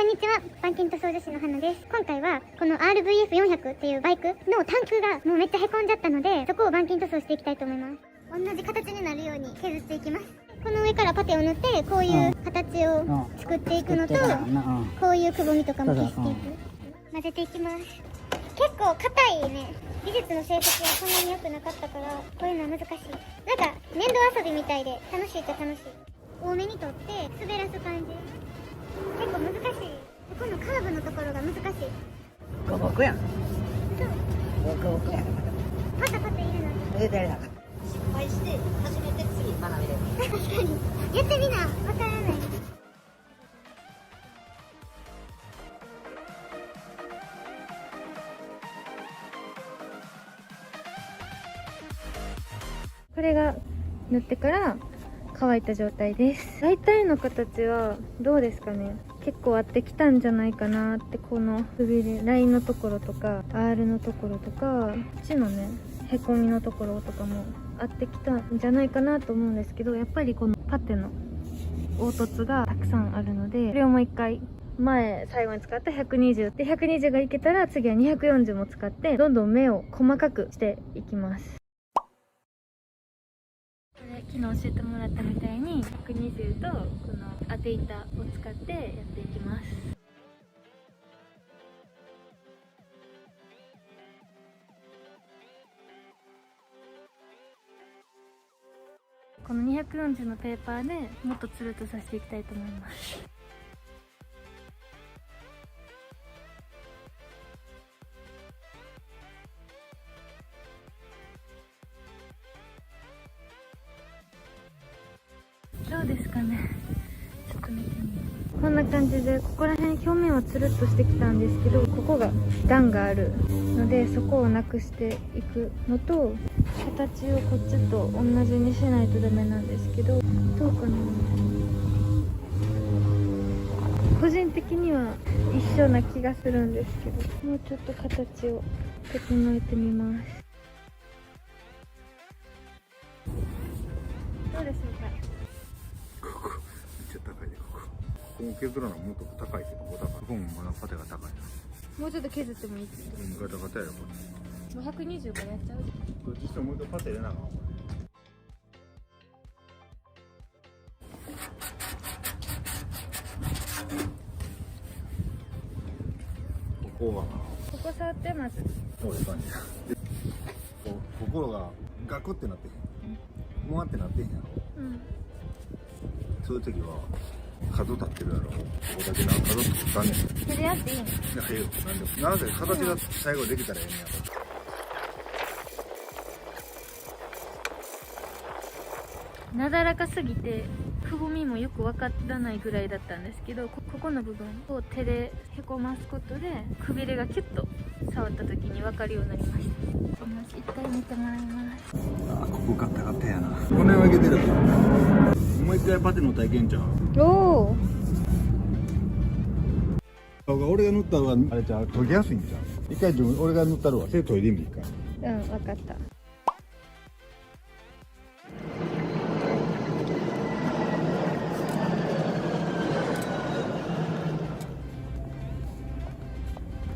んにちは、板金塗装女子の花です。今回はこの RVF400 っていうバイクのタンクがもうめっちゃへこんじゃったので、そこを板金塗装していきたいと思います。同じ形になるように削っていきます。この上からパテを塗ってこういう形を作っていくのと、こういうくぼみとかも消していく。混ぜていきます。結構硬いね。美術の成績はそんなに良くなかったから、こういうのは難しい。なんか粘土遊びみたいで楽しいっちゃ楽しい。多めに取って滑らす感じ。結構難しい。ここのカーブのところが難しい。五目やん。そう。五目やん。パタパタいるの。失敗して初めて次学べる。確かに。やってみな。わからない。これが塗ってから乾いた状態です。大体の形はどうですかね。結構合ってきたんじゃないかなって。このくびれラインのところとか R のところとか、こっちのねへこみのところとかも合ってきたんじゃないかなと思うんですけど、やっぱりこのパテの凹凸がたくさんあるので、これをもう一回前最後に使った120で、120がいけたら次は240も使ってどんどん目を細かくしていきます。昨日教えてもらったみたいに120とこの当て板を使ってやっていきます。この240のペーパーでもっとつるっとさせていきたいと思います。どうですかね。ちょっと見てみよう。こんな感じでここら辺表面はつるっとしてきたんですけど、ここが段があるのでそこをなくしていくのと、形をこっちと同じにしないとダメなんですけど、どうかな。個人的には一緒な気がするんですけど、もうちょっと形を整えてみます。どうでしょうか。ここめっちゃ高いね。ここ削るのはもっと高いけど、ここもまだパテが高いな。もうちょっと削ってもいいってこと。ガタガタやろこもう120からやっちゃう。れ。どっちしてももう一回パテ入れなあかんわ。ここはここ触ってまず。こういう感じや。で心がガクってなってへん。もわってなってへんやろ。うん。そういう時は角立ってるやろ。ここだけな角立ったねん。手でやっていいの。いや、ええよ。なんでも。なぜ形が最後できたらええねんやろ。なだらかすぎてくぼみもよくわからないぐらいだったんですけど、ここの部分を手でへこますことでくびれがキュッと触った時に分かるようになりました。もし一回見てもらいます。あ、ここガタガタやな。この辺はいけてる。もう一回パテの体験ちゃう。おお。俺が塗ったのはあれじゃ研ぎやすいんじゃん。一回俺が塗ったのは手研いでみるか。うん、分かった。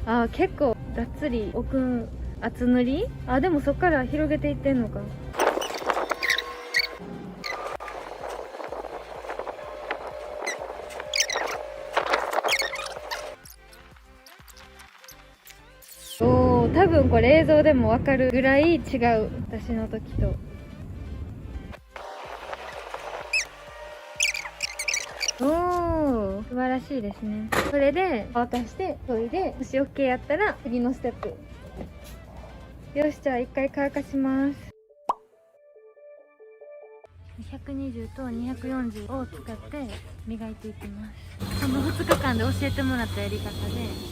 あー、結構がっつり奥厚塗り。あ、でもそっから広げていってんのか。おー、多分これ映像でも分かるぐらい違う、私の時と。おー、素晴らしいですね。これで乾かして研いで、もし OK やったら次のステップ。よし、じゃあ一回乾かします。120と240を使って磨いていきます。この2日間で教えてもらったやり方で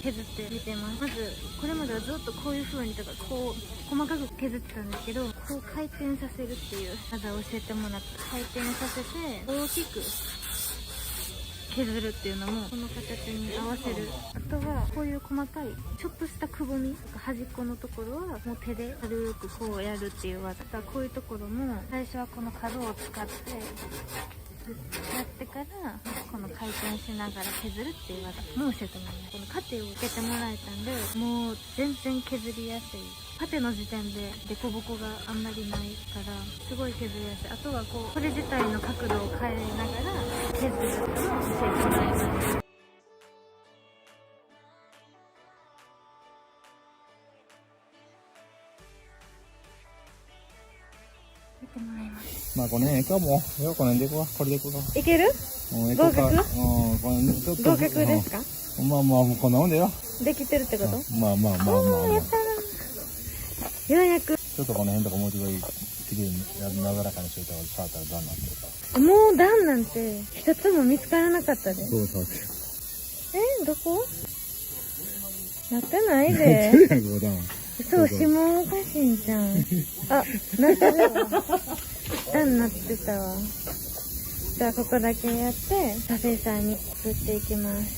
削ってみてます。まずこれまではずっとこういう風にとかこう細かく削ってたんですけど、こう回転させるっていう技を教えてもらって、回転させて大きく削るっていうのもこの形に合わせる。あとはこういう細かいちょっとしたくぼみとか端っこのところはもう手で軽くこうやるっていう技。あとはこういうところも最初はこの角を使ってやってからこの回転しながら削るっていう技も教えてもらいます。この縦を受けてもらえたんで、もう全然削りやすい。縦の時点でデコボコがあんまりないからすごい削りやすい。あとはこうこれ自体の角度を変えながら削るのを教えてもらいます。見てもらいます。まあこの辺かもうよこの辺でいこう。これでいこうか。いける？合合格？このちょっと合格ですか？まあまあもうこんなもんだよ。できてるってこと？まあまあまあまあ、やったー。ようやく。ちょっとこの辺とかもうちょっときれいになだらかにしといたら触ったら段なんてるから。もう段なんて一つも見つからなかったで。そうそう。どこ？なってないやで。ってるやん、こう段。そう、指紋おかしいんじゃん。あ、なってるわ。段なってたわ。じゃあここだけやって、サフェイサーに振っていきます。